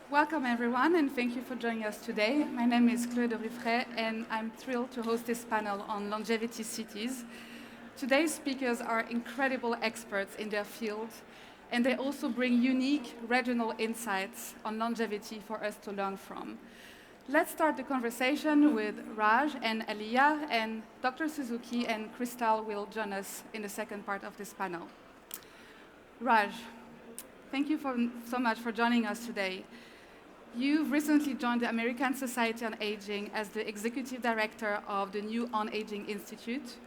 Welcome everyone, and thank you for joining us today. My name is Chloè de Ruffray, and I'm thrilled to host this panel on longevity cities. Today's speakers are incredible experts in their field, and they also bring unique regional insights on longevity for us to learn from. Let's start the conversation with Raj and Alyaa, and Dr. Suzuki and Christal will join us in the second part of this panel. Raj, thank you so much for joining us today. You've recently joined the American Society on Aging as the Executive Director of the new On Aging Institute.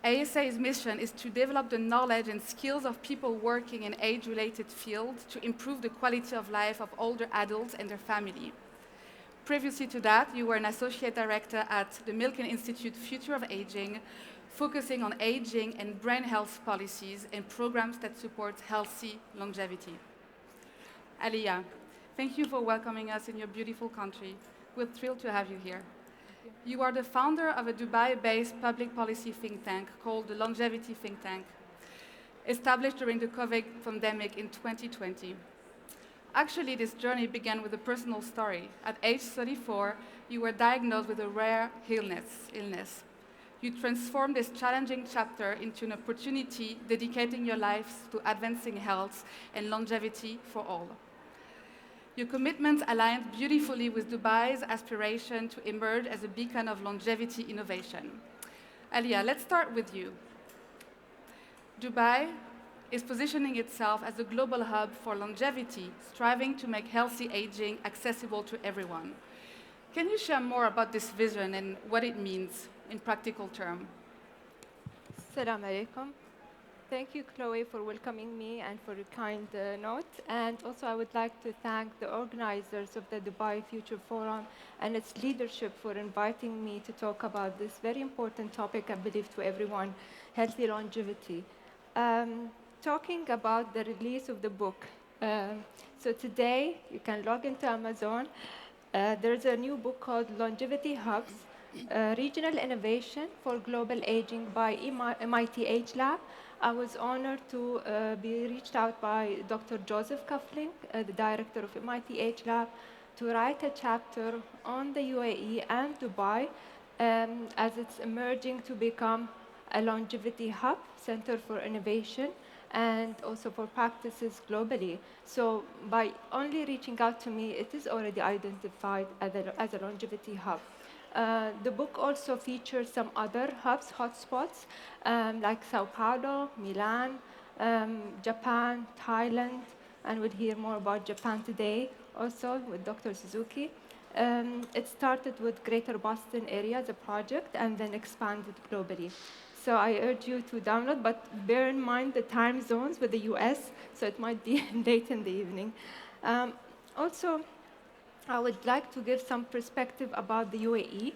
ASA's mission is to develop the knowledge and skills of people working in age-related fields to improve the quality of life of older adults and their family. Previously to that, you were an Associate Director at the Milken Institute Future of Aging, focusing on aging and brain health policies and programs that support healthy longevity. Alyaa, thank you for welcoming us in your beautiful country. We're thrilled to have you here. You are the founder of a Dubai-based public policy think tank called the Longevity Think Tank, established during the COVID pandemic in 2020. Actually, this journey began with a personal story. At age 34, you were diagnosed with a rare illness. You transformed this challenging chapter into an opportunity dedicating your lives to advancing health and longevity for all. Your commitment aligned beautifully with Dubai's aspiration to emerge as a beacon of longevity innovation. Alyaa, let's start with you. Dubai is positioning itself as a global hub for longevity, striving to make healthy aging accessible to everyone. Can you share more about this vision and what it means in practical terms? Assalamu alaikum. Thank you, Chloe, for welcoming me and for your kind note. And also, I would like to thank the organizers of the Dubai Future Forum and its leadership for inviting me to talk about this very important topic, I believe, to everyone, healthy longevity. Talking about the release of the book. So today, you can log into Amazon. There's a new book called Longevity Hubs, Regional Innovation for Global Aging by MIT Age Lab. I was honored to be reached out by Dr. Joseph Coughlin, the director of MIT Age Lab, to write a chapter on the UAE and Dubai as it's emerging to become a longevity hub, center for innovation, and also for practices globally. So by only reaching out to me, it is already identified as a longevity hub. The book also features some other hubs, hotspots, like Sao Paulo, Milan, Japan, Thailand, and we'll hear more about Japan today, also with Dr. Suzuki. It started with Greater Boston area as a project and then expanded globally. So I urge you to download, but bear in mind the time zones with the US, so it might be late in the evening. Also, I would like to give some perspective about the UAE.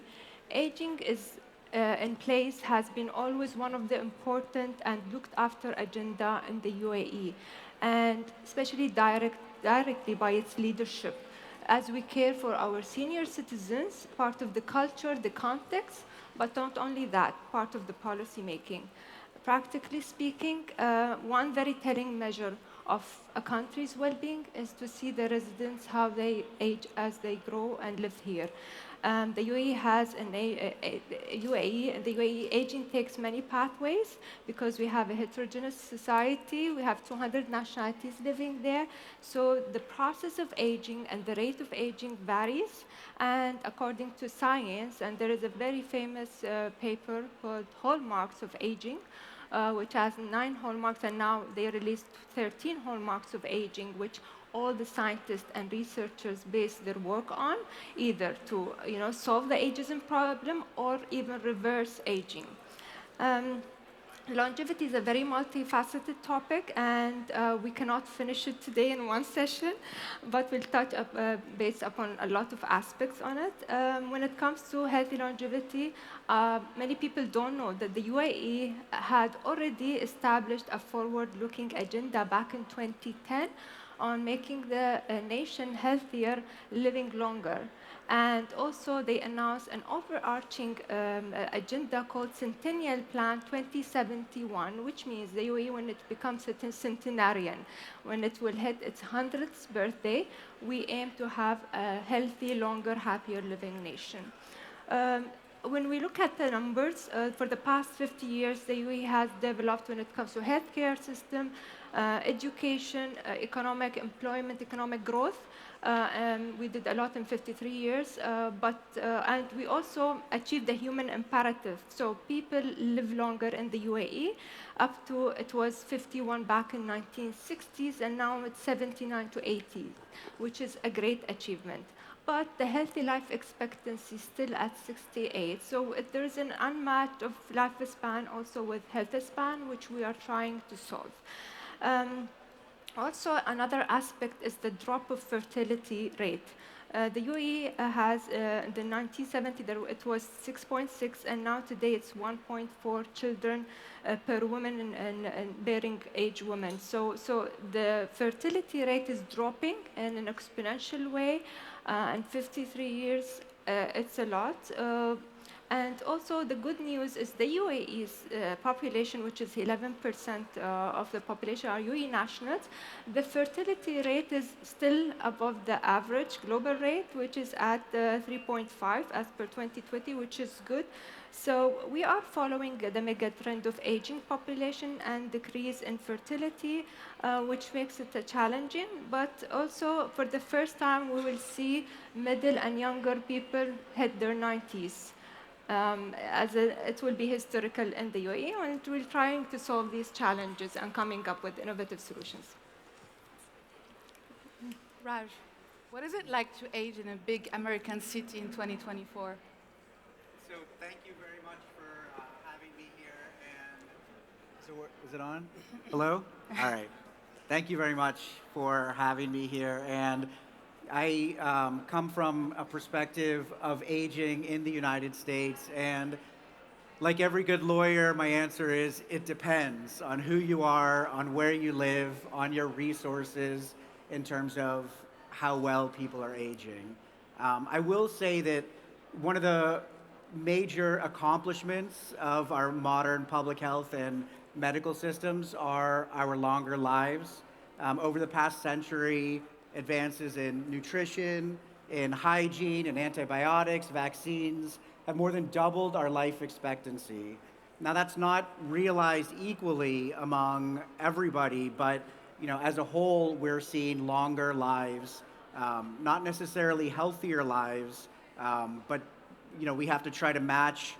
Aging is in place has been always one of the important and looked after agenda in the UAE, and especially directly by its leadership. As we care for our senior citizens, part of the culture, the context, but not only that, part of the policy making. Practically speaking, one very telling measure of a country's well-being is to see the residents how they age as they grow and live here. The UAE has the UAE aging takes many pathways because we have a heterogeneous society. We have 200 nationalities living there. So the process of aging and the rate of aging varies. And according to science, and there is a very famous paper called Hallmarks of Aging, which has 9 hallmarks, and now they released 13 hallmarks of aging, which all the scientists and researchers base their work on, either to solve the ageism problem or even reverse aging. Longevity is a very multifaceted topic, and we cannot finish it today in one session, but we'll touch base upon a lot of aspects on it. When it comes to healthy longevity, many people don't know that the UAE had already established a forward-looking agenda back in 2010 on making the nation healthier, living longer. And also they announced an overarching agenda called Centennial Plan 2071, which means the UAE, when it becomes a centenarian, when it will hit its 100th birthday, we aim to have a healthy, longer, happier living nation. When we look at the numbers, for the past 50 years, the UAE has developed when it comes to healthcare system, education, economic employment, economic growth. We did a lot in 53 years, and we also achieved the human imperative. So people live longer in the UAE, up to, it was 51 back in 1960s, and now it's 79 to 80, which is a great achievement. But the healthy life expectancy is still at 68. So there is an unmatched of lifespan also with health span, which we are trying to solve. Also, another aspect is the drop of fertility rate. The UAE has, in the 1970s, it was 6.6, and now today it's 1.4 children per woman in bearing age women. So the fertility rate is dropping in an exponential way. In 53 years, it's a lot. And also, the good news is the UAE's population, which is 11% of the population, are UAE nationals. The fertility rate is still above the average global rate, which is at 3.5 as per 2020, which is good. So we are following the mega trend of aging population and decrease in fertility, which makes it challenging. But also, for the first time, we will see middle and younger people hit their 90s. It will be historical in the UAE, and we're trying to solve these challenges and coming up with innovative solutions. Raj, what is it like to age in a big American city in 2024? So thank you very much for having me here. And so is it on? Hello? All right. Thank you very much for having me here. And I come from a perspective of aging in the United States, and like every good lawyer, my answer is it depends on who you are, on where you live, on your resources in terms of how well people are aging. I will say that one of the major accomplishments of our modern public health and medical systems are our longer lives. Over the past century, advances in nutrition, in hygiene, in antibiotics, vaccines have more than doubled our life expectancy. Now that's not realized equally among everybody, but as a whole, we're seeing longer lives, not necessarily healthier lives, but we have to try to match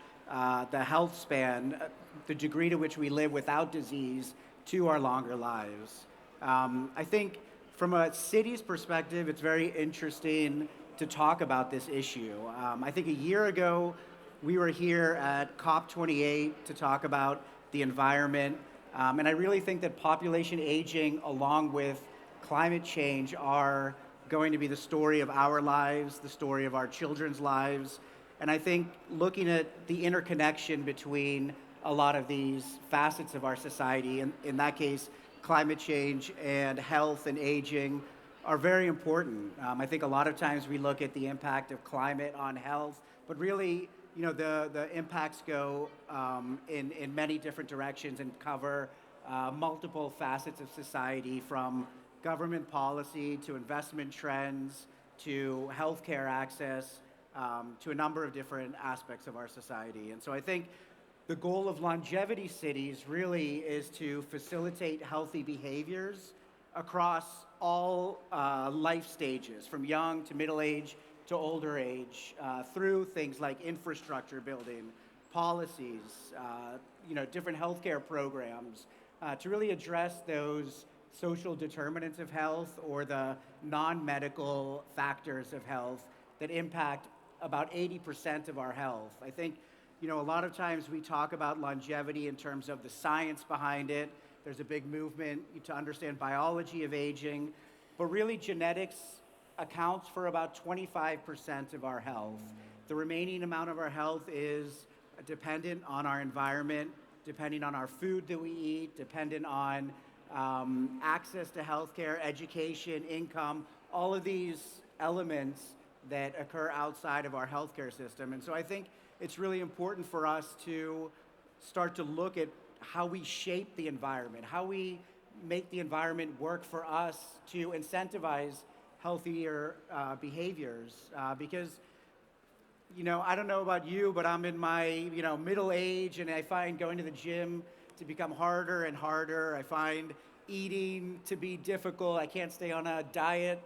the health span, the degree to which we live without disease, to our longer lives. I think from a city's perspective, it's very interesting to talk about this issue. I think a year ago, we were here at COP28 to talk about the environment. And I really think that population aging, along with climate change, are going to be the story of our lives, the story of our children's lives. And I think looking at the interconnection between a lot of these facets of our society, and in that case, climate change and health and aging, are very important. I think a lot of times we look at the impact of climate on health, but really, the impacts go in many different directions and cover multiple facets of society, from government policy to investment trends to healthcare access, to a number of different aspects of our society. And so I think the goal of longevity cities really is to facilitate healthy behaviors across all life stages, from young to middle age to older age, through things like infrastructure building, policies, different healthcare programs, to really address those social determinants of health or the non-medical factors of health that impact about 80% of our health. I think a lot of times we talk about longevity in terms of the science behind it. There's a big movement to understand biology of aging, but really genetics accounts for about 25% of our health. The remaining amount of our health is dependent on our environment, depending on our food that we eat, dependent on access to healthcare, education, income. All of these elements that occur outside of our healthcare system. And so I think it's really important for us to start to look at how we shape the environment, how we make the environment work for us to incentivize healthier behaviors. Because, I don't know about you, but I'm in my, middle age, and I find going to the gym to become harder and harder. I find eating to be difficult. I can't stay on a diet,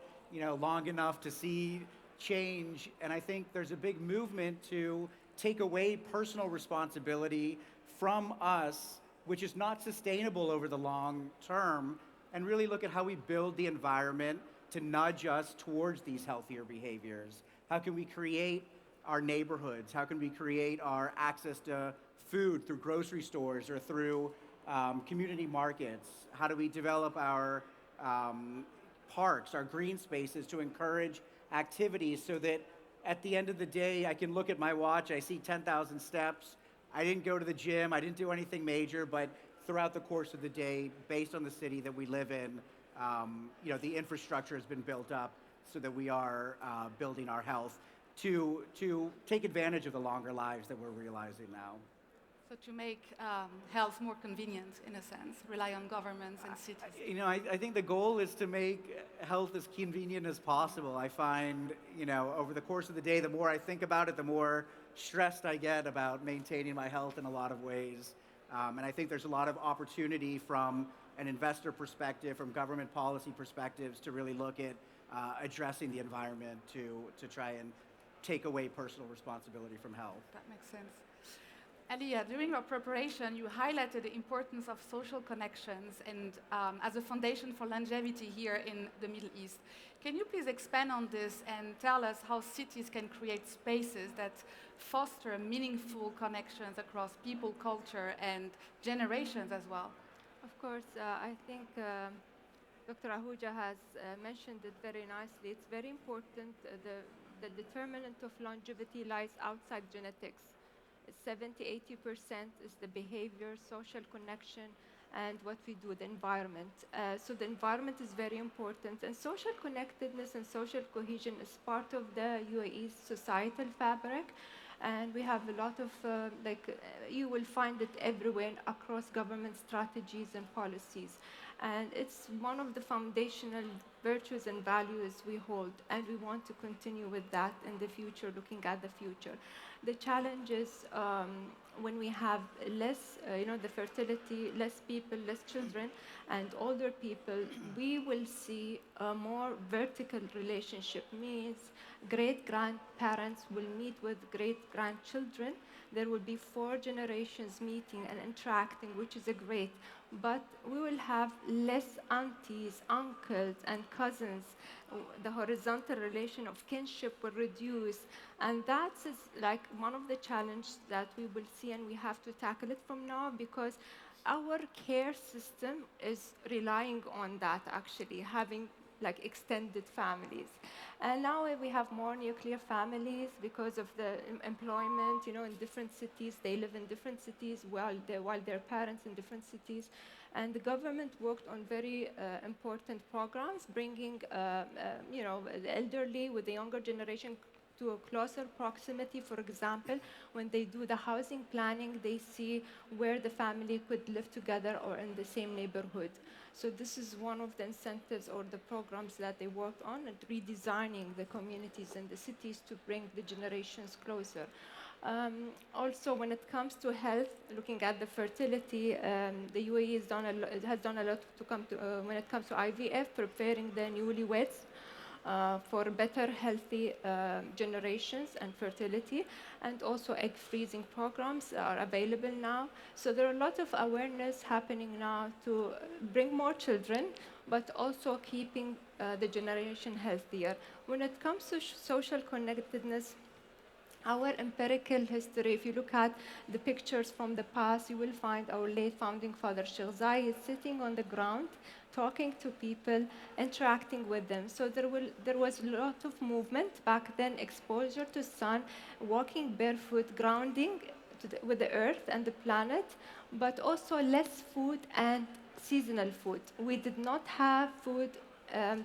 long enough to see change. And I think there's a big movement to take away personal responsibility from us, which is not sustainable over the long term, and really look at how we build the environment to nudge us towards these healthier behaviors. How can we create our neighborhoods? How can we create our access to food through grocery stores or through community markets? How do we develop our parks, our green spaces to encourage activities so that at the end of the day, I can look at my watch, I see 10,000 steps. I didn't go to the gym, I didn't do anything major, but throughout the course of the day, based on the city that we live in, the infrastructure has been built up so that we are building our health to take advantage of the longer lives that we're realizing now. So to make health more convenient, in a sense, rely on governments and cities. I think the goal is to make health as convenient as possible. I find, over the course of the day, the more I think about it, the more stressed I get about maintaining my health in a lot of ways. And I think there's a lot of opportunity from an investor perspective, from government policy perspectives, to really look at addressing the environment to try and take away personal responsibility from health. That makes sense. Alyaa, during our preparation, you highlighted the importance of social connections and as a foundation for longevity here in the Middle East. Can you please expand on this and tell us how cities can create spaces that foster meaningful connections across people, culture, and generations as well? Of course, I think Dr. Ahuja has mentioned it very nicely. It's very important. The determinant of longevity lies outside genetics. 70–80% is the behavior, social connection, and what we do, the environment. So the environment is very important, and social connectedness and social cohesion is part of the UAE's societal fabric. And we have a lot of, you will find it everywhere across government strategies and policies. And it's one of the foundational virtues and values we hold, and we want to continue with that in the future, looking at the future. The challenge is when we have less, the fertility, less people, less children, and older people, we will see a more vertical relationship. Means great-grandparents will meet with great-grandchildren. There will be 4 generations meeting and interacting, which is a great. But we will have less aunties, uncles, and cousins. The horizontal relation of kinship will reduce. And that's like one of the challenges that we will see, and we have to tackle it from now, because our care system is relying on that, actually, having like extended families. And now we have more nuclear families because of the employment, in different cities. They live in different cities while their parents in different cities. And the government worked on very important programs, bringing the elderly with the younger generation to a closer proximity. For example, when they do the housing planning, they see where the family could live together or in the same neighborhood. So this is one of the incentives or the programs that they worked on, and redesigning the communities and the cities to bring the generations closer. Also, when it comes to health, looking at the fertility, the UAE has done a lot when it comes to IVF, preparing the newlyweds for better healthy generations and fertility, and also egg freezing programs are available now. So there are a lot of awareness happening now to bring more children, but also keeping the generation healthier. When it comes to social connectedness, our empirical history, if you look at the pictures from the past, you will find our late founding father, Sheikh Zayed, sitting on the ground, talking to people, interacting with them. So there was a lot of movement back then, exposure to sun, walking barefoot, grounding with the earth and the planet, but also less food and seasonal food. We did not have food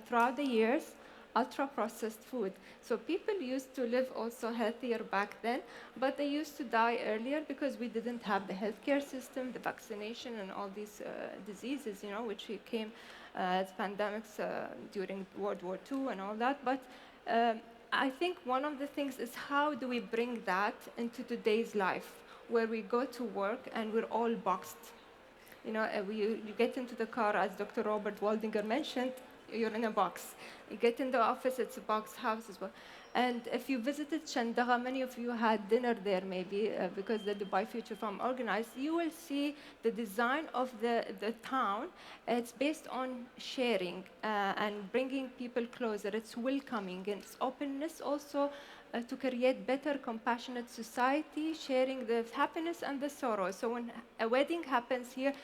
throughout the years. ultra-processed food. So people used to live also healthier back then, but they used to die earlier because we didn't have the healthcare system, the vaccination, and all these diseases, which came as pandemics during World War II and all that. But I think one of the things is how do we bring that into today's life, where we go to work and we're all boxed. You get into the car, as Dr. Robert Waldinger mentioned, you're in a box. You get in the office, it's a box house as well. And if you visited Shandaga, many of you had dinner there maybe because the Dubai Future Forum organized, you will see the design of the town. It's based on sharing and bringing people closer. It's welcoming and it's openness also to create better, compassionate society, sharing the happiness and the sorrow. So when a wedding happens here,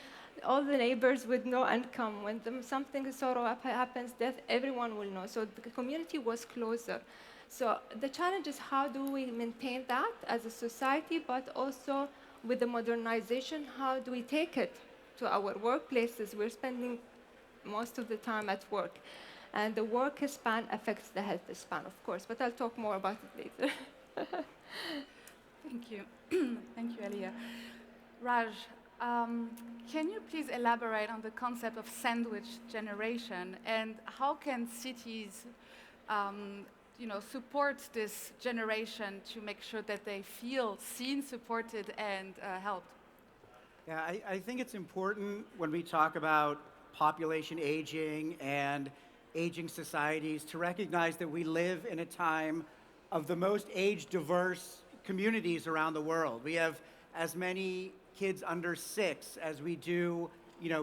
all the neighbors would know and come. When something sorrow happens, death, everyone will know. So the community was closer. So the challenge is how do we maintain that as a society, but also with the modernization, how do we take it to our workplaces? We're spending most of the time at work. And the work span affects the health span, of course, but I'll talk more about it later. Thank you. Thank you, Alyaa. Raj, can you please elaborate on the concept of sandwich generation and how can cities support this generation to make sure that they feel seen, supported, and helped? Yeah, I think it's important when we talk about population aging and aging societies to recognize that we live in a time of the most age-diverse communities around the world. We have as many kids under 6 as we do,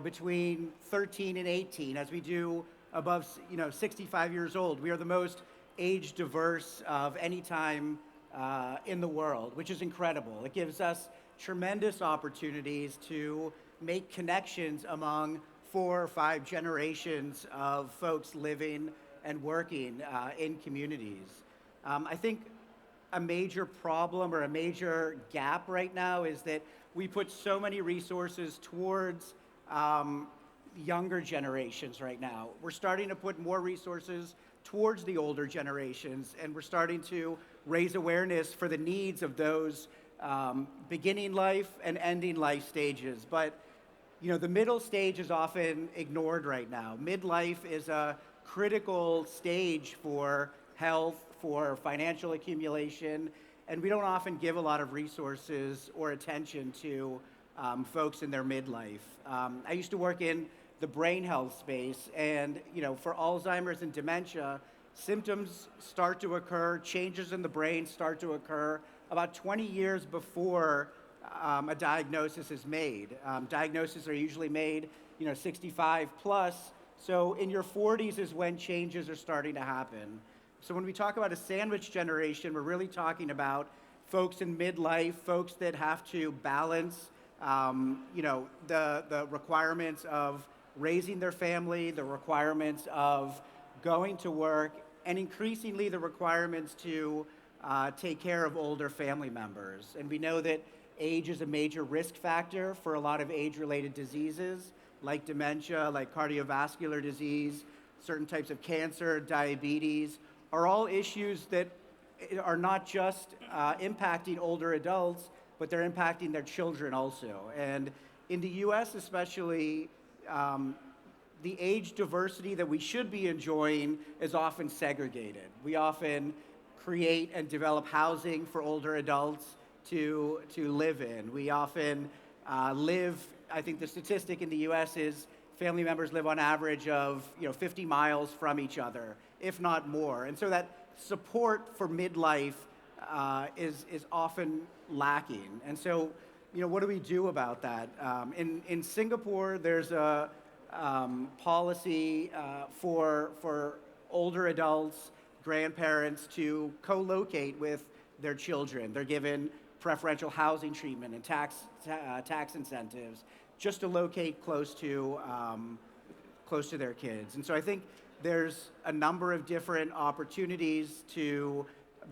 between 13 and 18, as we do above, 65 years old. We are the most age diverse of any time in the world, which is incredible. It gives us tremendous opportunities to make connections among 4 or 5 generations of folks living and working in communities. I think a major problem or a major gap right now is that we put so many resources towards younger generations right now. We're starting to put more resources towards the older generations, and we're starting to raise awareness for the needs of those beginning life and ending life stages. But the middle stage is often ignored right now. Midlife is a critical stage for health, for financial accumulation, and we don't often give a lot of resources or attention to folks in their midlife. I used to work in the brain health space, and for Alzheimer's and dementia, symptoms start to occur, changes in the brain start to occur about 20 years before a diagnosis is made. Diagnoses are usually made, 65 plus. So in your 40s is when changes are starting to happen. So when we talk about a sandwich generation, we're really talking about folks in midlife, folks that have to balance, the requirements of raising their family, the requirements of going to work, and increasingly the requirements to take care of older family members. And we know that age is a major risk factor for a lot of age-related diseases, like dementia, like cardiovascular disease, certain types of cancer, diabetes, are all issues that are not just impacting older adults, but they're impacting their children also. And in the US especially, the age diversity that we should be enjoying is often segregated. We often create and develop housing for older adults to live in. We often live, I think the statistic in the US is family members live on average of 50 miles from each other, if not more. And so that support for midlife is often lacking. And so, what do we do about that? In Singapore, there's a policy for older adults, grandparents to co-locate with their children. They're given preferential housing treatment and tax incentives just to locate close to their kids. And so I think there's a number of different opportunities to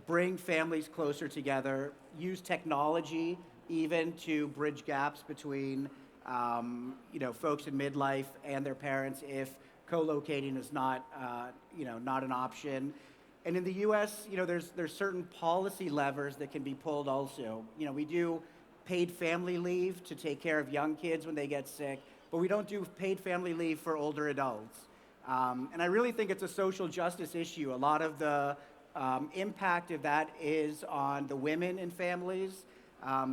bring families closer together, use technology even to bridge gaps between folks in midlife and their parents if co-locating is not, not an option. And in the U.S., there's certain policy levers that can be pulled also. We do paid family leave to take care of young kids when they get sick, but we don't do paid family leave for older adults. And I really think it's a social justice issue. A lot of the impact of that is on the women in families.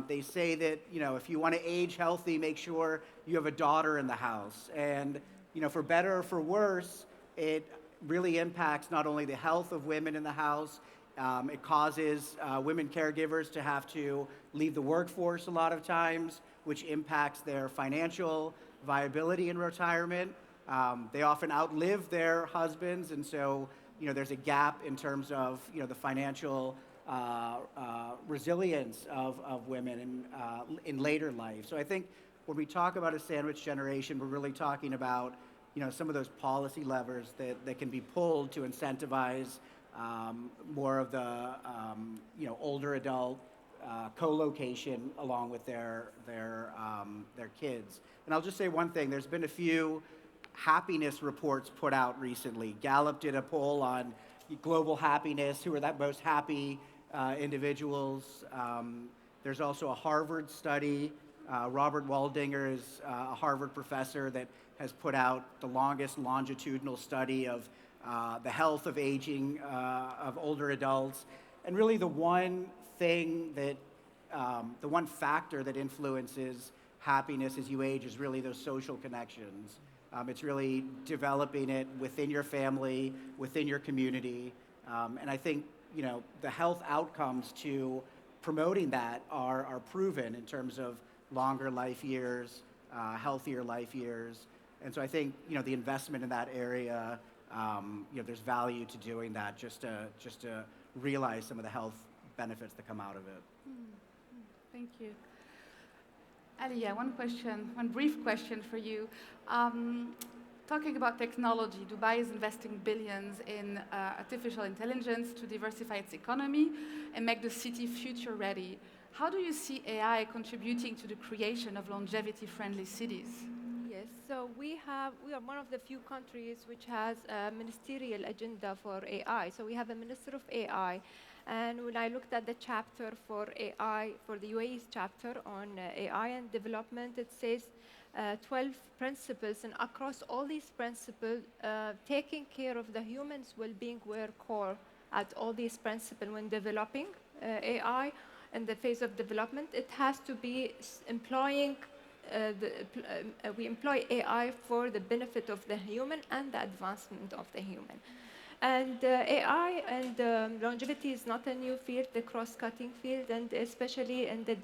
They say that, if you want to age healthy, make sure you have a daughter in the house. And, for better or for worse, it really impacts not only the health of women in the house, it causes women caregivers to have to leave the workforce a lot of times, which impacts their financial viability in retirement. They often outlive their husbands, and so there's a gap in terms of the financial resilience of women in later life. So I think when we talk about a sandwich generation, we're really talking about some of those policy levers that can be pulled to incentivize more of the older adult co-location along with their kids. And I'll just say one thing: there's been a few happiness reports put out recently. Gallup did a poll on global happiness, who are the most happy individuals. There's also a Harvard study. Robert Waldinger is a Harvard professor that has put out the longest longitudinal study of the health of aging of older adults. And really the one thing that, the one factor that influences happiness as you age is really those social connections. It's really developing it within your family, within your community. And I think, the health outcomes to promoting that are proven in terms of longer life years, healthier life years. And so I think, the investment in that area, there's value to doing that just to realize some of the health benefits that come out of it. Thank you. Alyaa, one brief question for you. Talking about technology, Dubai is investing billions in artificial intelligence to diversify its economy and make the city future ready. How do you see AI contributing to the creation of longevity-friendly cities? Yes, so we are one of the few countries which has a ministerial agenda for AI. So we have a Minister of AI. And when I looked at the chapter for AI, for the UAE's chapter on AI and development, it says 12 principles. And across all these principles, taking care of the human's well-being were core at all these principles when developing AI in the phase of development. It has to be employing we employ AI for the benefit of the human and the advancement of the human. And AI and longevity is not a new field, the cross-cutting field, and especially in the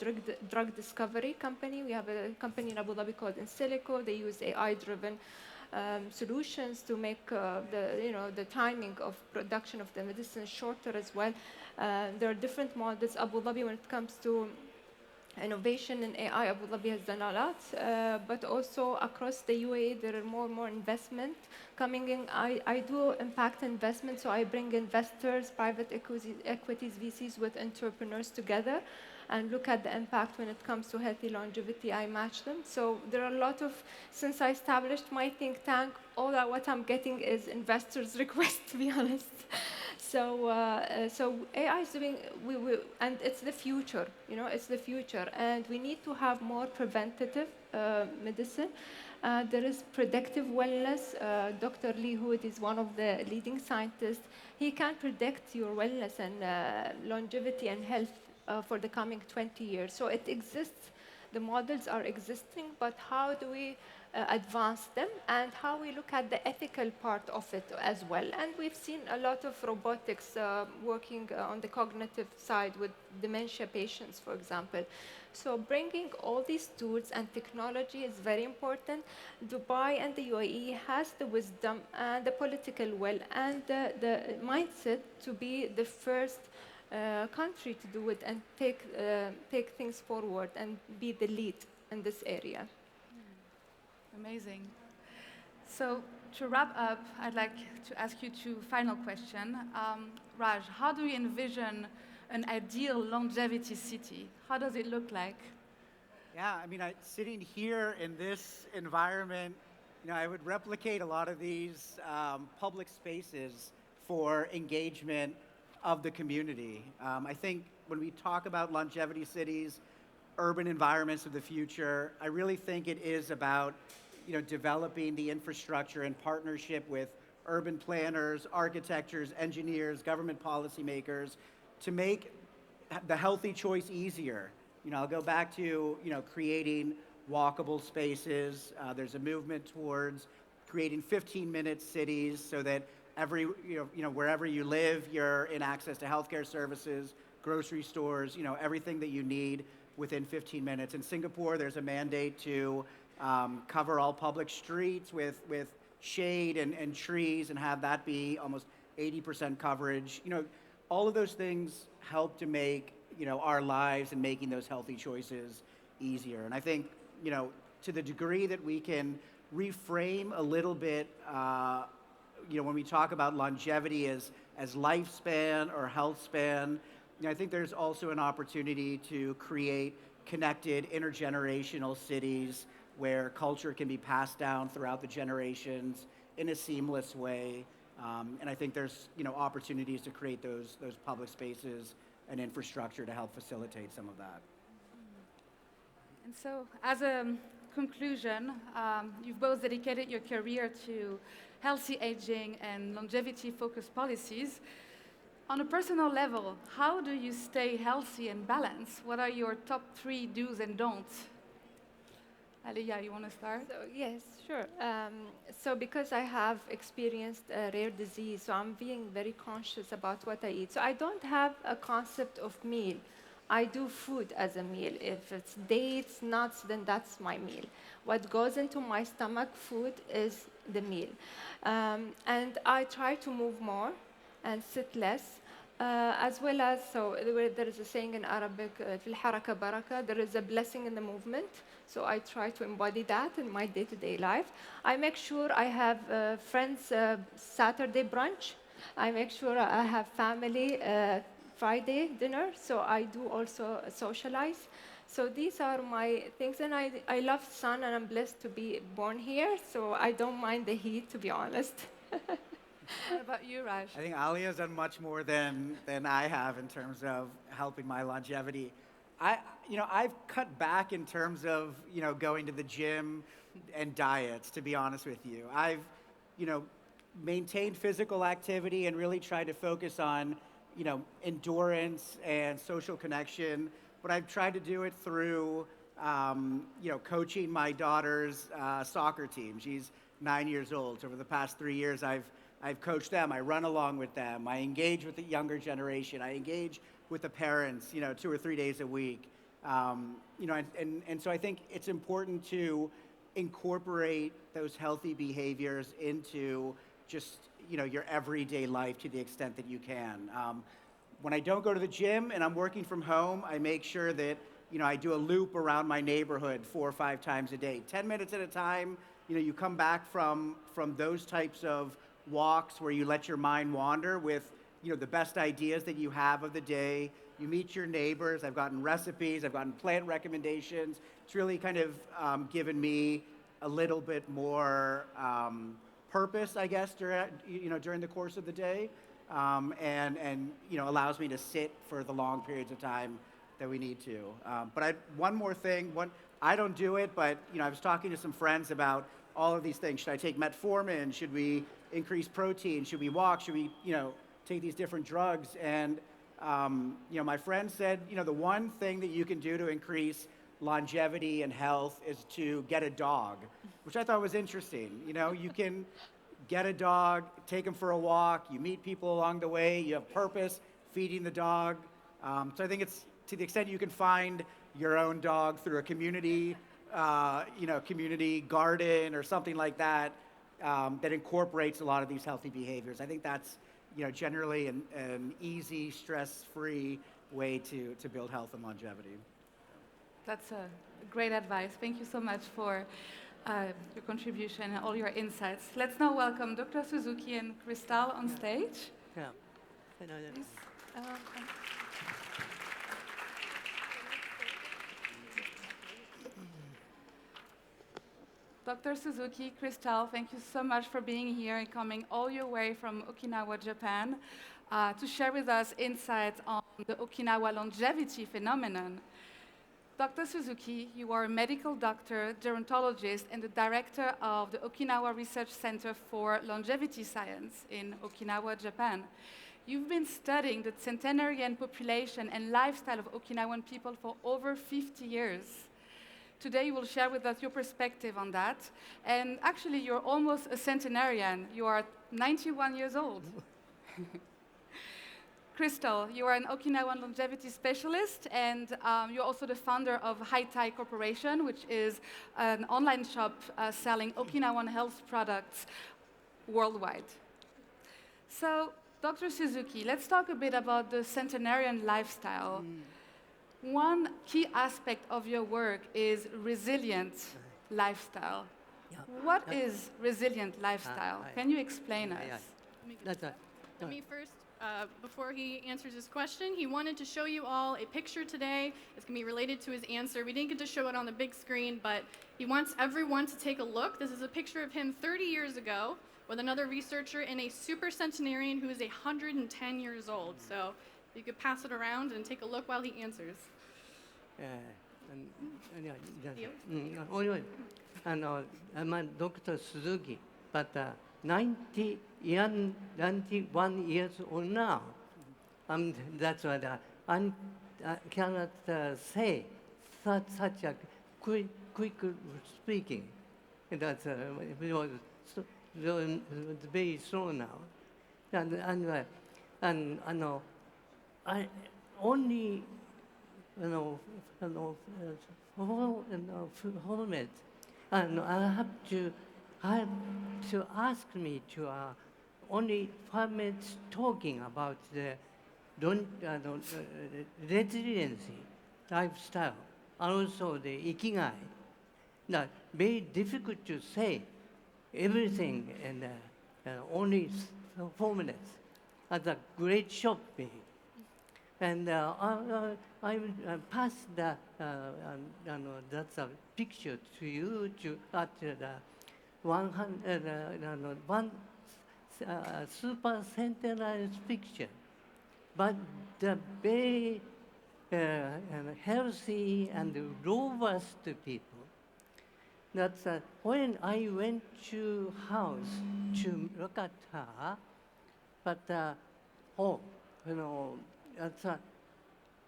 drug discovery company. We have a company in Abu Dhabi called Insilico. They use AI-driven solutions to make the timing of production of the medicine shorter as well. There are different models. Abu Dhabi, when it comes to innovation in AI, Abu Dhabi has done a lot, but also across the UAE, there are more and more investment coming in. I do impact investment, so I bring investors, private equities, VCs with entrepreneurs together and look at the impact when it comes to healthy longevity. I match them. So there are a lot of, since I established my think tank, all that what I'm getting is investors' requests, to be honest. So AI is doing, and it's the future, it's the future. And we need to have more preventative medicine. There is predictive wellness. Dr. Lee Hood is one of the leading scientists. He can predict your wellness and longevity and health for the coming 20 years. So it exists. The models are existing, but how do we advance them and how we look at the ethical part of it as well. And we've seen a lot of robotics working on the cognitive side with dementia patients, for example. So bringing all these tools and technology is very important. Dubai and the UAE has the wisdom and the political will and the mindset to be the first country to do it and take things forward and be the lead in this area. Amazing. So to wrap up, I'd like to ask you two final questions. Raj, how do you envision an ideal longevity city? How does it look like? Yeah, I mean, sitting here in this environment, I would replicate a lot of these public spaces for engagement of the community. I think when we talk about longevity cities, urban environments of the future, I really think it is about developing the infrastructure in partnership with urban planners, architects, engineers, government policymakers to make the healthy choice easier. I'll go back to creating walkable spaces. There's a movement towards creating 15-minute cities so that wherever you live, you're in access to healthcare services, grocery stores, everything that you need within 15 minutes. In Singapore, there's a mandate to cover all public streets with shade and trees and have that be almost 80% coverage. All of those things help to make our lives and making those healthy choices easier. And I think to the degree that we can reframe a little bit, when we talk about longevity as lifespan or health span, I think there's also an opportunity to create connected intergenerational cities where culture can be passed down throughout the generations in a seamless way. And I think there's opportunities to create those public spaces and infrastructure to help facilitate some of that. And so, as a conclusion, you've both dedicated your career to healthy aging and longevity-focused policies. On a personal level, how do you stay healthy and balanced? What are your top 3 do's and don'ts? Alyaa, you want to start? So, yes, sure. So because I have experienced a rare disease, so I'm being very conscious about what I eat. So I don't have a concept of meal. I do food as a meal. If it's dates, nuts, then that's my meal. What goes into my stomach, food, is the meal. And I try to move more and sit less. As well as, so there is a saying in Arabic, في الحركة بركة, there is a blessing in the movement. So I try to embody that in my day-to-day life. I make sure I have friends Saturday brunch. I make sure I have family Friday dinner. So I do also socialize. So these are my things. And I love sun, and I'm blessed to be born here. So I don't mind the heat, to be honest. What about you, Raj? I think Aliyah's done much more than I have in terms of helping my longevity. I've cut back in terms of, going to the gym and diets, to be honest with you. I've, maintained physical activity and really tried to focus on, endurance and social connection. But I've tried to do it through, coaching my daughter's soccer team. She's 9 years old. So over the past 3 years, I've coached them. I run along with them. I engage with the younger generation. I engage with the parents, 2 or 3 days a week. And so I think it's important to incorporate those healthy behaviors into just, your everyday life to the extent that you can. When I don't go to the gym and I'm working from home, I make sure that, I do a loop around my neighborhood 4 or 5 times a day, 10 minutes at a time. You come back from those types of walks where you let your mind wander with the best ideas that you have of the day. You meet your neighbors. I've gotten recipes. I've gotten plant recommendations. It's really kind of given me a little bit more purpose, I guess, during the course of the day, and allows me to sit for the long periods of time that we need to. But one more thing. I don't do it, but I was talking to some friends about all of these things. Should I take metformin? Should we increase protein? Should we walk? Should we, take these different drugs? And, my friend said, the one thing that you can do to increase longevity and health is to get a dog, which I thought was interesting. You can get a dog, take him for a walk, you meet people along the way, you have purpose, feeding the dog. So I think it's to the extent you can find your own dog through a community, community garden or something like that, that incorporates a lot of these healthy behaviors. I think that's, generally an easy, stress-free way to build health and longevity. That's a great advice. Thank you so much for your contribution and all your insights. Let's now welcome Dr. Suzuki and Christal on stage. Yeah. Please. Dr. Suzuki, Christal, thank you so much for being here and coming all your way from Okinawa, Japan, to share with us insights on the Okinawa longevity phenomenon. Dr. Suzuki, you are a medical doctor, gerontologist, and the director of the Okinawa Research Center for Longevity Science in Okinawa, Japan. You've been studying the centenarian population and lifestyle of Okinawan people for over 50 years. Today you will share with us your perspective on that. And actually, you're almost a centenarian. You are 91 years old. Christal, you are an Okinawan longevity specialist, and you're also the founder of Haitai Corporation, which is an online shop selling Okinawan health products worldwide. So, Dr. Suzuki, let's talk a bit about the centenarian lifestyle. One key aspect of your work is resilient lifestyle. Yeah. What is resilient lifestyle? Can you explain us? That's right. Let me first, before he answers his question, he wanted to show you all a picture today. It's going to be related to his answer. We didn't get to show it on the big screen, but he wants everyone to take a look. This is a picture of him 30 years ago with another researcher and a super centenarian who is 110 years old. So you could pass it around and take a look while he answers. Anyway, I'm Dr. Suzuki, but 91 years old now. That's why I cannot say such a quick speaking. That's it's very slow now. And I only, helmet, and I have to ask me to only 5 minutes talking about the resiliency, lifestyle, and also the ikigai. Now, very difficult to say everything in only 4 minutes. That's a great shop maybe. And I will pass that's a picture to you at the one super centenarian picture, but the very healthy and robust people. That's when I went to house to look at her, but that's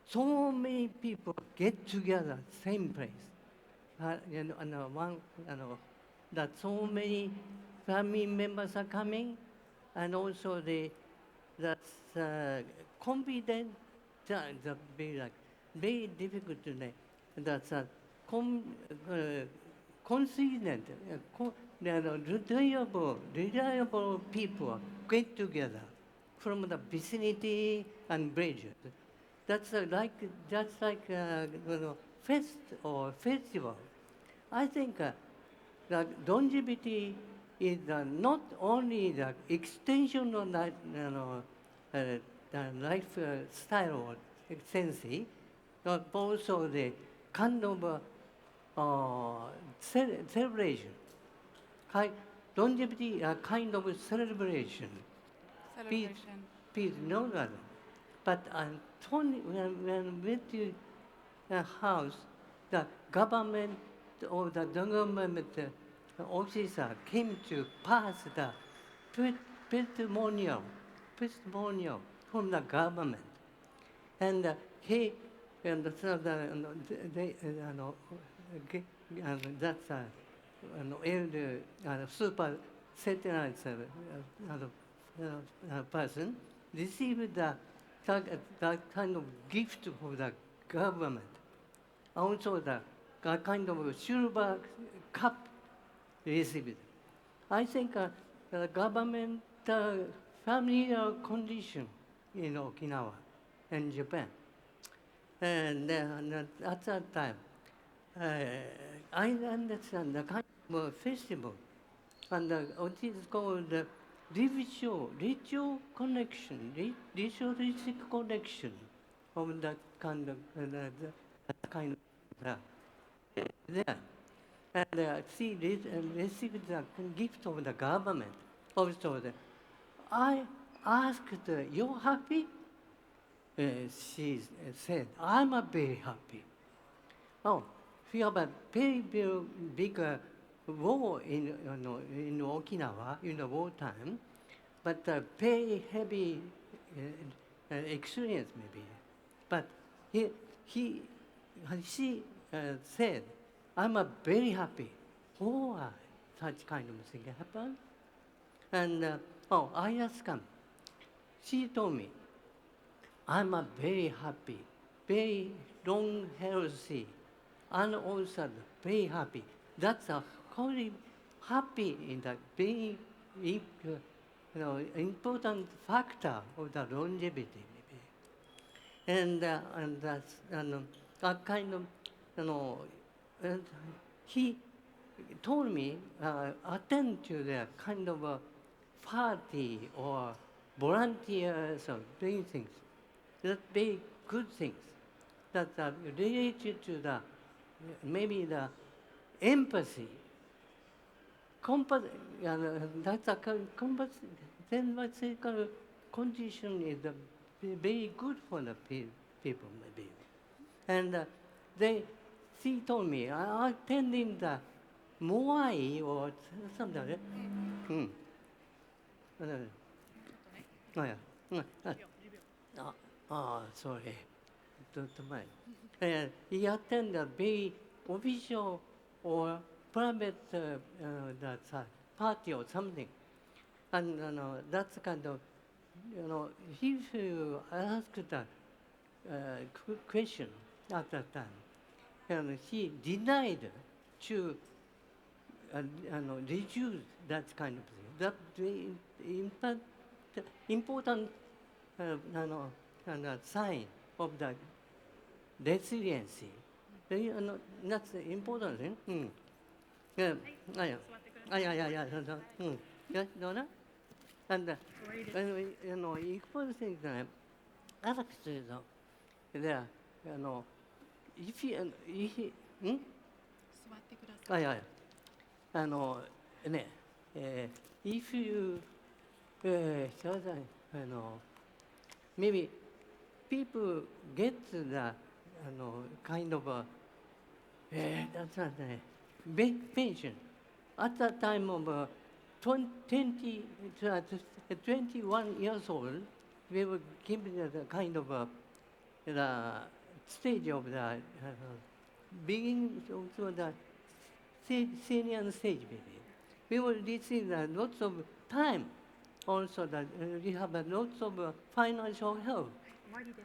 so many people get together same place, that so many family members are coming, and also that's confident. The very difficult to name. That's consistent, reliable people get together from the vicinity and villages. That's like fest or festival. I think that longevity is not only the extension of the lifestyle or extension, but also the kind of celebration. Longevity a kind of celebration. Peace, no other. But when I went to a house, the government or the government officer came to pass the testimonial from the government, and he and that's elder super centenarian person received that kind of gift from the government. Also, the kind of silver cup received. I think the government familiar condition in Okinawa and Japan. And at that time, I understand the kind of festival, and what is called ritual connection, ritualistic connection of that kind of there. and she received the gift of the government. Also, I asked, "You happy?" She said, "I'm very happy." Oh, we have a very, very big war in Okinawa in the wartime, but very heavy experience maybe. But she said, "I'm very happy." Why such kind of thing happened? And I asked her. She told me, "I'm very happy, very long, healthy, and also very happy." That's a very happy in the very important factor of the longevity, maybe. And that's that kind of, and he told me attend to the kind of a party or volunteers or doing things. That's very good things that are related to the maybe the empathy. That's a physical condition is very good for the people maybe. And she told me, I attending the Moai or something like that. Oh, yeah. Sorry. Don't mind. He attended a very official or private that's party or something. And that's kind of, if you ask the question at that time, and he denied to reduce that kind of thing. That the important sign of the resiliency. That's the important thing. Yeah. Yeah, no. And equal things that Alex says, there, if you, if you, maybe people get the, kind of a, that's not big pension. At that time of 21 years old, we were given the kind of the stage of the beginning of the senior stage, maybe. We will receive lots of time. Also, that we have lots of financial help.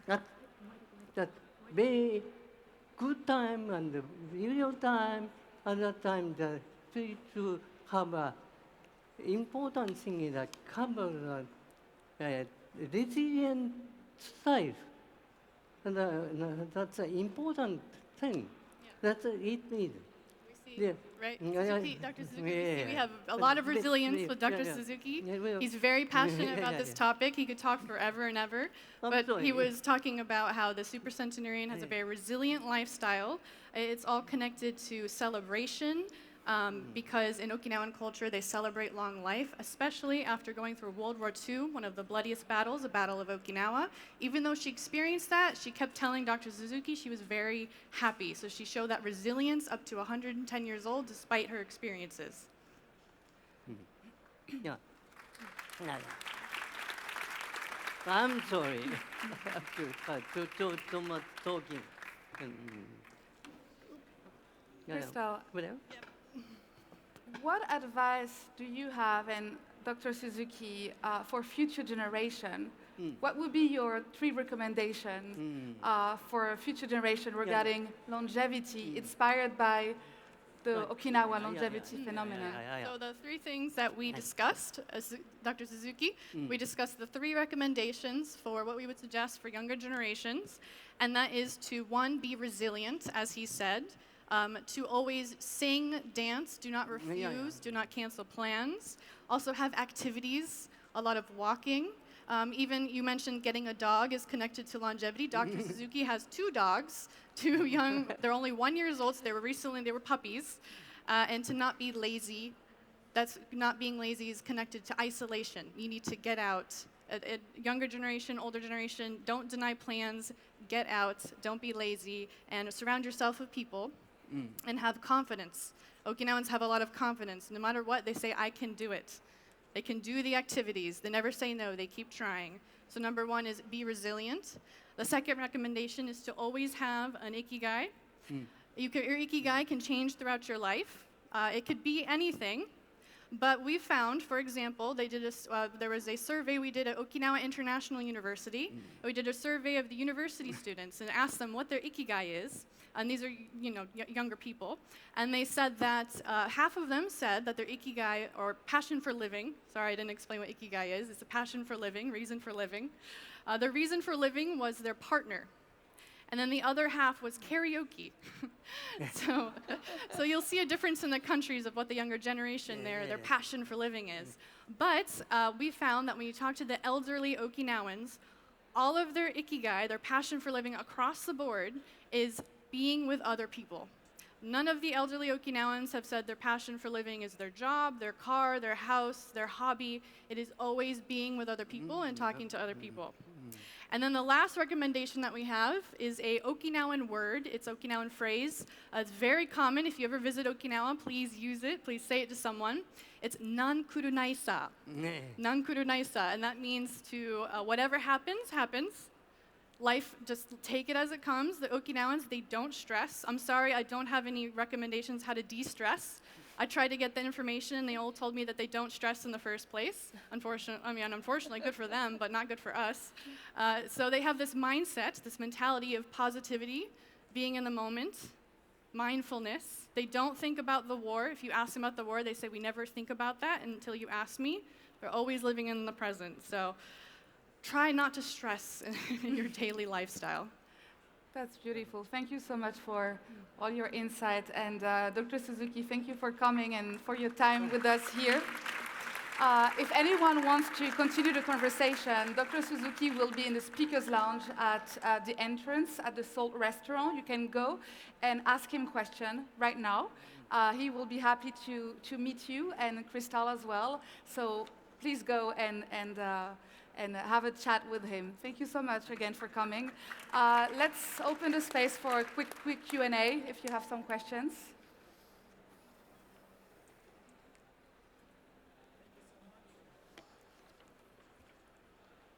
That very good time and real time. At that time, to have a important thing is that cover resilient life. And that's an important thing. That's it needs. Yeah. Right, Suzuki, Dr. Suzuki, we have a lot of resilience with Dr. Suzuki. He's very passionate about this topic. He could talk forever and ever. But he was talking about how the supercentenarian has a very resilient lifestyle. It's all connected to celebration, because in Okinawan culture, they celebrate long life, especially after going through World War II, one of the bloodiest battles, the Battle of Okinawa. Even though she experienced that, she kept telling Dr. Suzuki she was very happy. So she showed that resilience up to 110 years old, despite her experiences. Yeah. I'm sorry. Too much talking. Christal, what advice do you have, and Dr. Suzuki, for future generation? What would be your 3 recommendations for future generation regarding longevity, inspired by the Okinawa longevity phenomenon? So the 3 things that we discussed, as Dr. Suzuki, we discussed the 3 recommendations for what we would suggest for younger generations, and that is to, 1, be resilient, as he said, to always sing, dance, do not refuse, do not cancel plans. Also have activities, a lot of walking. Even you mentioned getting a dog is connected to longevity. Dr. Suzuki has 2 dogs, 2 young, they're only 1 year old, so they were puppies. and to not be lazy. That's not being lazy is connected to isolation. You need to get out. Younger generation, older generation, don't deny plans, get out, don't be lazy, and surround yourself with people and have confidence. Okinawans have a lot of confidence. No matter what, they say, I can do it. They can do the activities. They never say no, they keep trying. So number one is be resilient. The second recommendation is to always have an ikigai. Your ikigai can change throughout your life. It could be anything. But we found, for example, there was a survey we did at Okinawa International University. We did a survey of the university students and asked them what their ikigai is. And these are, younger people. And they said that half of them said that their ikigai, or passion for living, sorry, I didn't explain what ikigai is. It's a passion for living, reason for living. Their reason for living was their partner. And then the other half was karaoke. So you'll see a difference in the countries of what the younger generation, their passion for living is. But we found that when you talk to the elderly Okinawans, all of their ikigai, their passion for living across the board, is being with other people. None of the elderly Okinawans have said their passion for living is their job, their car, their house, their hobby. It is always being with other people and talking to other people. And then the last recommendation that we have is a Okinawan word. It's Okinawan phrase. It's very common. If you ever visit Okinawa, please use it. Please say it to someone. It's nankurunaisa. Nankurunaisa. And that means to whatever happens, happens. Life, just take it as it comes. The Okinawans, they don't stress. I'm sorry, I don't have any recommendations how to de-stress. I tried to get the information, and they all told me that they don't stress in the first place. Unfortunately, good for them, but not good for us. So they have this mindset, this mentality of positivity, being in the moment, mindfulness. They don't think about the war. If you ask them about the war, they say, we never think about that until you ask me. They're always living in the present. So try not to stress in your daily lifestyle. That's beautiful. Thank you so much for all your insight. And Dr. Suzuki, thank you for coming and for your time with us here. If anyone wants to continue the conversation, Dr. Suzuki will be in the speaker's lounge at the entrance at the Salt restaurant. You can go and ask him questions right now. He will be happy to meet you, and Christal as well. So please go and have a chat with him. Thank you so much again for coming. Let's open the space for a quick Q&A if you have some questions.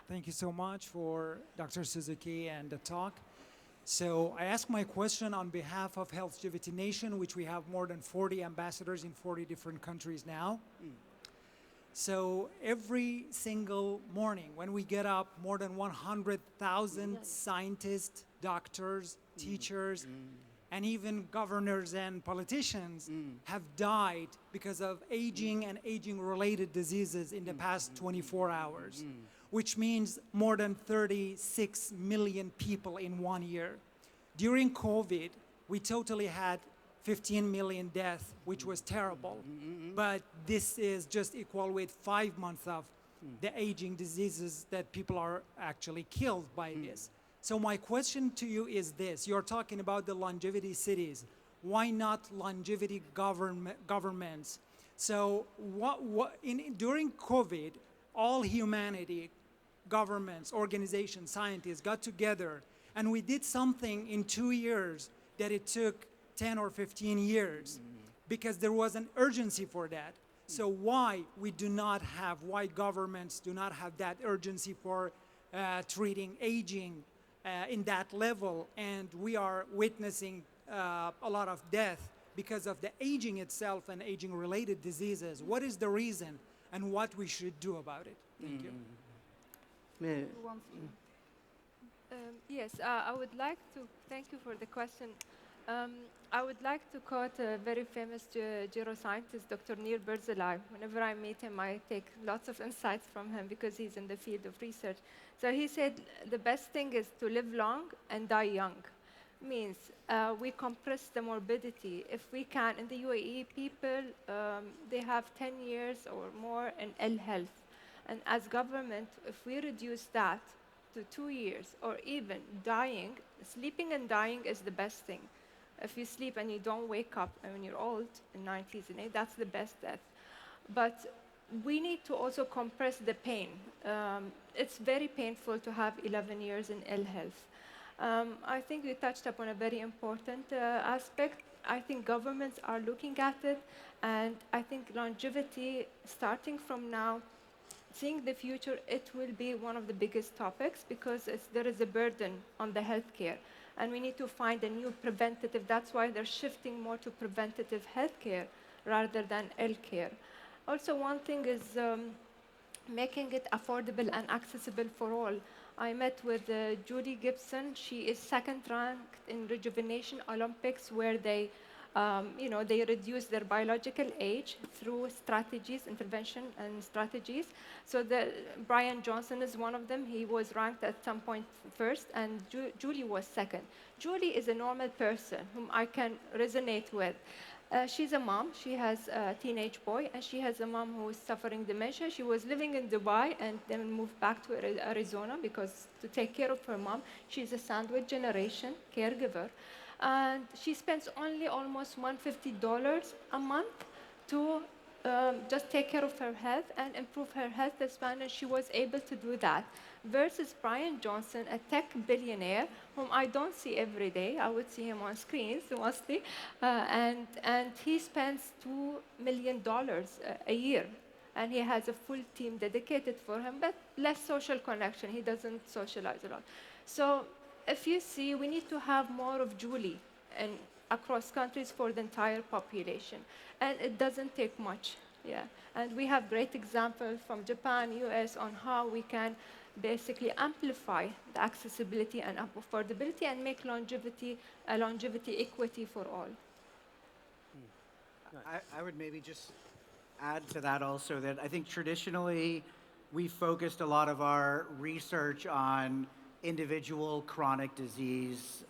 Thank you so much for Dr. Suzuki and the talk. So I ask my question on behalf of Healthgivity Nation, which we have more than 40 ambassadors in 40 different countries now. So every single morning when we get up, more than 100,000 scientists, doctors, teachers, and even governors and politicians have died because of aging and aging-related diseases in the past 24 hours, which means more than 36 million people in 1 year. During COVID, we totally had 15 million deaths, which was terrible. But this is just equal with 5 months of the aging diseases that people are actually killed by this. So my question to you is this. You're talking about the longevity cities. Why not longevity governments? So during COVID, all humanity, governments, organizations, scientists got together, and we did something in 2 years that it took 10 or 15 years, because there was an urgency for that. So why governments do not have that urgency for treating aging in that level, and we are witnessing a lot of death because of the aging itself and aging-related diseases. What is the reason, and what we should do about it? Thank you. Yes, I would like to thank you for the question. I would like to quote a very famous geoscientist, Dr. Neil Berzeli. Whenever I meet him, I take lots of insights from him because he's in the field of research. So he said the best thing is to live long and die young. Means we compress the morbidity. If we can, in the UAE, people, they have 10 years or more in ill health. And as government, if we reduce that to 2 years or even dying, sleeping and dying is the best thing. If you sleep and you don't wake up and when you're old, in 90s and 80s, that's the best death. But we need to also compress the pain. It's very painful to have 11 years in ill health. I think you touched upon a very important aspect. I think governments are looking at it, and I think longevity, starting from now, seeing the future, it will be one of the biggest topics because there is a burden on the healthcare. And we need to find a new preventative. That's why they're shifting more to preventative healthcare rather than ill care. Also, one thing is making it affordable and accessible for all. I met with Judy Gibson. She is second ranked in Rejuvenation Olympics, where they they reduce their biological age through strategies, intervention and strategies. So Brian Johnson is one of them. He was ranked at some point first, and Julie was second. Julie is a normal person whom I can resonate with. She's a mom. She has a teenage boy, and she has a mom who is suffering dementia. She was living in Dubai and then moved back to Arizona because to take care of her mom. She's a sandwich generation caregiver. And she spends only almost $150 a month to just take care of her health and improve her health span, and she was able to do that. Versus Brian Johnson, a tech billionaire, whom I don't see every day. I would see him on screens mostly, and he spends $2 million a year. And he has a full team dedicated for him, but less social connection. He doesn't socialize a lot. So if you see, we need to have more of Julie and across countries for the entire population. And it doesn't take much, yeah. And we have great examples from Japan, US, on how we can basically amplify the accessibility and affordability and make longevity equity for all. I would maybe just add to that also that I think traditionally we focused a lot of our research on individual chronic disease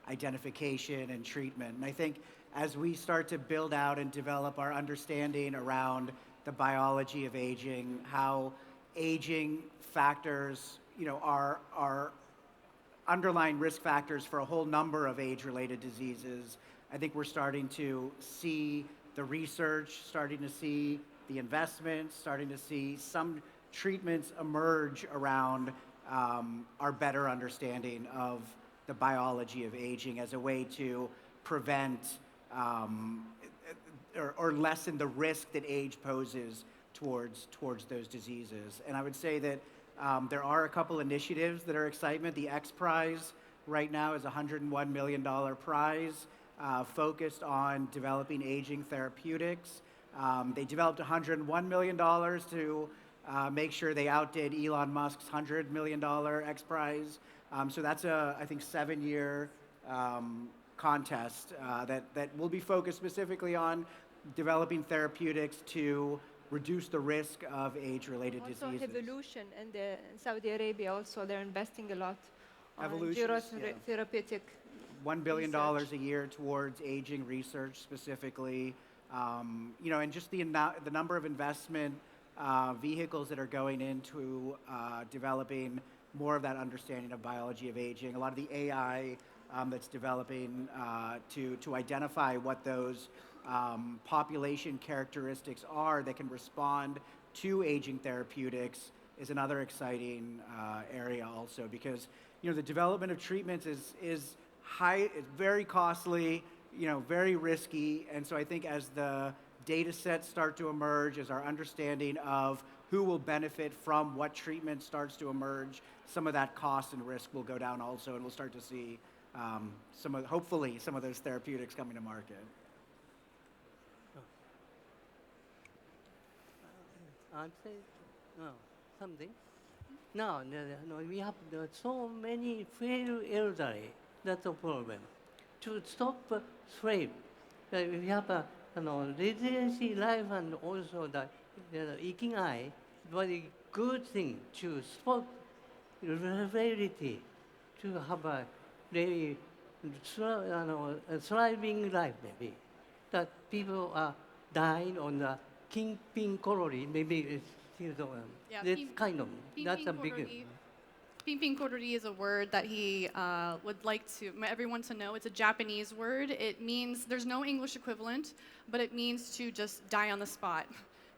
identification and treatment. And I think as we start to build out and develop our understanding around the biology of aging, how aging factors, are underlying risk factors for a whole number of age-related diseases, I think we're starting to see the research, starting to see the investments, starting to see some treatments emerge around our better understanding of the biology of aging as a way to prevent or lessen the risk that age poses towards those diseases. And I would say that there are a couple initiatives that are excitement. The X Prize right now is a $101 million prize focused on developing aging therapeutics. They developed $101 million to make sure they outdid Elon Musk's $100 million X Prize. So that's a, I think, 7-year contest that will be focused specifically on developing therapeutics to reduce the risk of age-related diseases. Also, Evolution in Saudi Arabia, also they're investing a lot on Evolution, therapeutic $1 billion research. a year towards aging research specifically. And just the number of investment vehicles that are going into developing more of that understanding of biology of aging. A lot of the AI that's developing to identify what those population characteristics are that can respond to aging therapeutics is another exciting area also, because the development of treatments is high, it's very costly, very risky, and so I think as the data sets start to emerge, as our understanding of who will benefit from what treatment starts to emerge, some of that cost and risk will go down also, and we'll start to see hopefully some of those therapeutics coming to market. I'd say something. No, we have so many frail elderly. That's a problem. To stop frail, we have a residency life and also the ikigai, very good thing to spot frailty, to have a very thriving life maybe. That people are dying on the kingpin colony, maybe it's still Yeah, that's kind of, that's a big. colony. Pimpinkorori is a word that he would like everyone to know. It's a Japanese word. It means, there's no English equivalent, but it means to just die on the spot.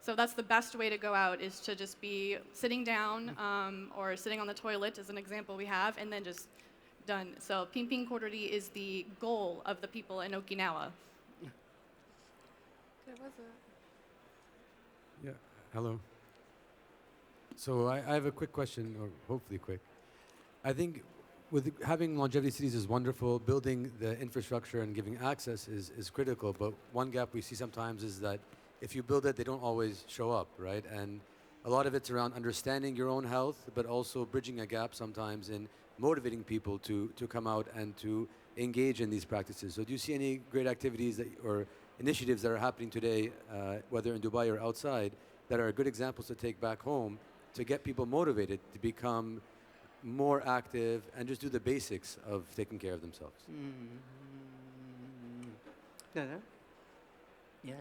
So that's the best way to go out, is to just be sitting down or sitting on the toilet, as an example we have, and then just done. So Pimpinkorori is the goal of the people in Okinawa. There was a... Yeah, hello. So I have a quick question, or hopefully quick. I think with having longevity cities is wonderful. Building the infrastructure and giving access is critical. But one gap we see sometimes is that if you build it, they don't always show up, right? And a lot of it's around understanding your own health, but also bridging a gap sometimes in motivating people to come out and to engage in these practices. So do you see any great activities or initiatives that are happening today, whether in Dubai or outside, that are good examples to take back home to get people motivated to become more active and just do the basics of taking care of themselves? Yeah.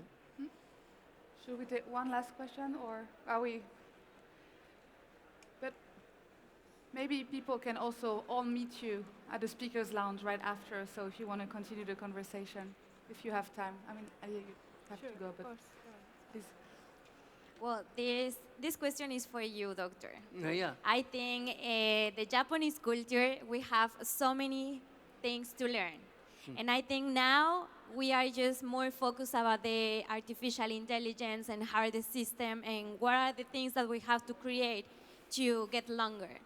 Should we take one last question, or are we? But maybe people can also all meet you at the speakers lounge right after. So if you want to continue the conversation, if you have time. I mean, you have to go, but please. Well, this question is for you, doctor. Yeah. I think the Japanese culture, we have so many things to learn. And I think now we are just more focused about the artificial intelligence and how the system and what are the things that we have to create to get longer.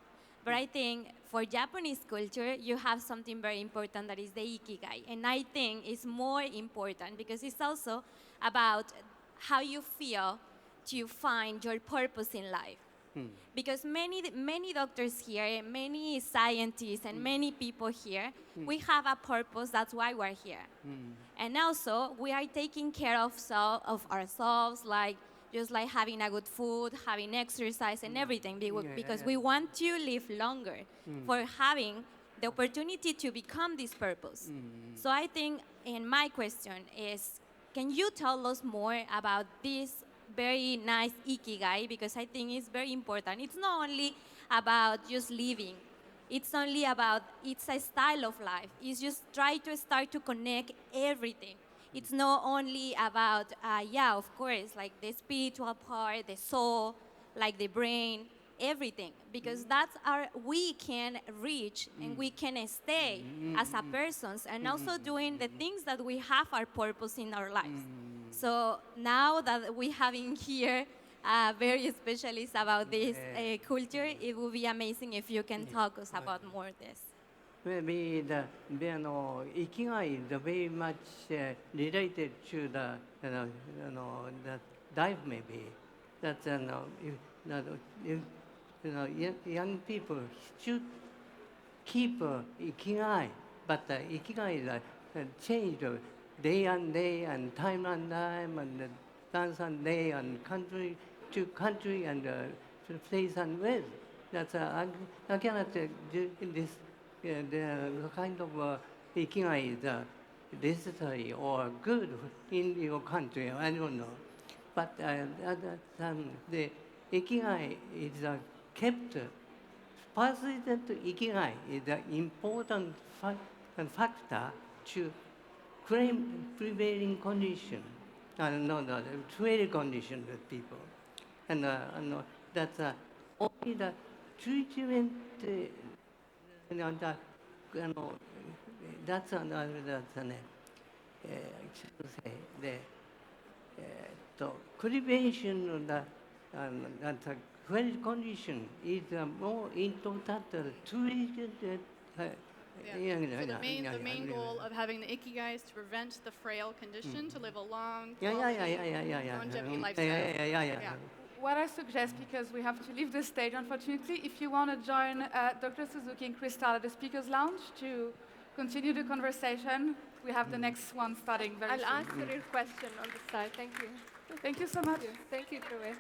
But I think for Japanese culture, you have something very important that is the ikigai. And I think it's more important because it's also about how you feel to find your purpose in life. Because many doctors here, many scientists, and many people here, we have a purpose. That's why we're here. And also, we are taking care of ourselves, just like having a good food, having exercise, and everything, because we want to live longer for having the opportunity to become this purpose. So I think, and my question is, can you tell us more about this very nice ikigai, because I think it's very important. It's not only about just living. It's a style of life. It's just try to start to connect everything. It's not only about, of course, like the spiritual part, the soul, like the brain, everything. Because that's we can reach and we can stay as a persons, and also doing the things that we have our purpose in our lives. So now that we have in here very specialist about this culture, it would be amazing if you can talk us about more this. Maybe the ikigai is very much related to the life. Maybe that young people should keep ikigai, but ikigai is changed day and day and time and dance and day and country to country and place and way. That's I cannot do this. The kind of ikigai is necessary or good in your country. I don't know, but at that time the ikigai is kept. Persistent ikigai is an important factor to prevailing condition, the trade condition with people, and that's only the treatment. That's the prevention of the credit condition is more important treatment. So the main goal of having the ikigai is to prevent the frail condition, to live a long, longevity lifestyle. Yeah. What I suggest, because we have to leave the stage, unfortunately, if you want to join Dr. Suzuki and Christal at the Speakers Lounge to continue the conversation, we have the next one starting very soon. I'll answer your question on the side. Thank you. Thank you so much. Thank you, Chloe.